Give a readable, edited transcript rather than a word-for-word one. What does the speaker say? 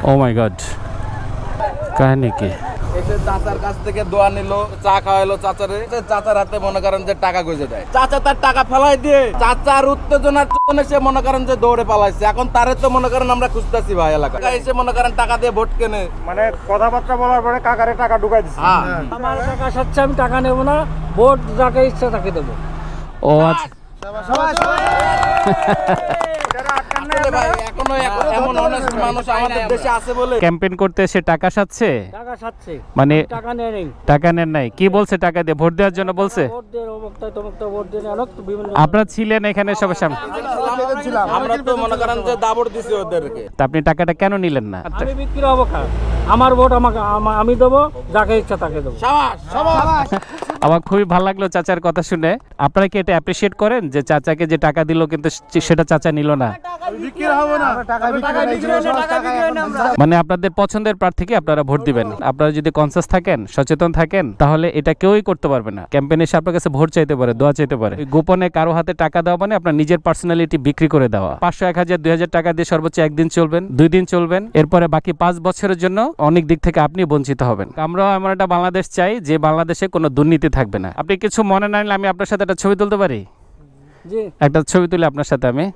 ও মাই god, কাহিনী কি? এসে চাচার কাছ থেকে দোয়া নিল, চা খাওয়াইলো চাচারে। চাচার হাতে মনে করেন যে টাকা গুঁজে দেয়। চাচা তার টাকা ফেলাই দিয়ে চাচার উত্তেজনার জন্য সে মনে করেন যে দৌড়ে পালাইছে। এখন তারে তো মনে করেন আমরা খুঁজতেছি ভাই এলাকা এসে মনে করেন টাকা দিয়ে ভোট কেনে, মানে কথাবার্তা বলার পরে কাকারে টাকা ঢুকাই দিচ্ছে। আমার টাকা সাচ্ছে, আমি টাকা নেবো না, ভোট যাকে ইচ্ছা তাকে দেবো। ও আচ্ছা, আসলে ভাই এখনো এমন অনেস্ট মানুষ আমাদের দেশে আছে বলে ক্যাম্পেইন করতে এসে টাকা সাচ্ছে, টাকা সাচ্ছে, মানে টাকা নেয় নেই। টাকা নেন নাই? কি বলছে? টাকা দিয়ে ভোট দেওয়ার জন্য বলছে? ভোট দিয়ে অমুকটা তমুকটা ভোট দিয়ে অনেক বিভিন্ন। আপনারা ছিলেন এখানে সবার সামনে, আমরা তো মনে করেন যে দাবড় দিছি ওদেরকে। তা আপনি টাকাটা কেন নিলেন না? আমি বিক্রি হবো খা, আমার ভোট আমাকে আমি দেবো, যাকে ইচ্ছা তাকে দেবো। আমার খুবই ভালো লাগলো চাচার কথা শুনে। আপনারা কি এটা অ্যাপ্রিসিয়েট করেন যে চাচাকে যে টাকা দিল কিন্তু সেটা চাচা নিল না? মানে আপনাদের পছন্দের প্রার্থীকে আপনারা ভোট দিবেন। আপনারা যদি কনসাস থাকেন, সচেতন থাকেন, তাহলে এটা কেউই করতে পারবে না। ক্যাম্পেইনে এসে আপনার কাছে ভোট চাইতে পারে, দোয়া চাইতে পারে। গোপনে কারো হাতে টাকা দেওয়া মানে আপনার নিজের পার্সোনালিটি বিক্রি করে দেওয়া। 500, 1000, 2000 টাকা দিয়ে সর্বোচ্চ একদিন চলবেন, 2 দিন চলবেন, এরপরে বাকি 5 বছরের জন্য অনেক দিক থেকে আপনি বঞ্চিত হবেন। আমরাও এমন একটা বাংলাদেশ চাই যে বাংলাদেশে কোনো দুর্নীতি থাকবে না। আপনি কিছু মনে না নিলে আমি আপনার সাথে একটা ছবি তুলতে পারি? জি, একটা ছবি তুলে আপনার সাথে আমি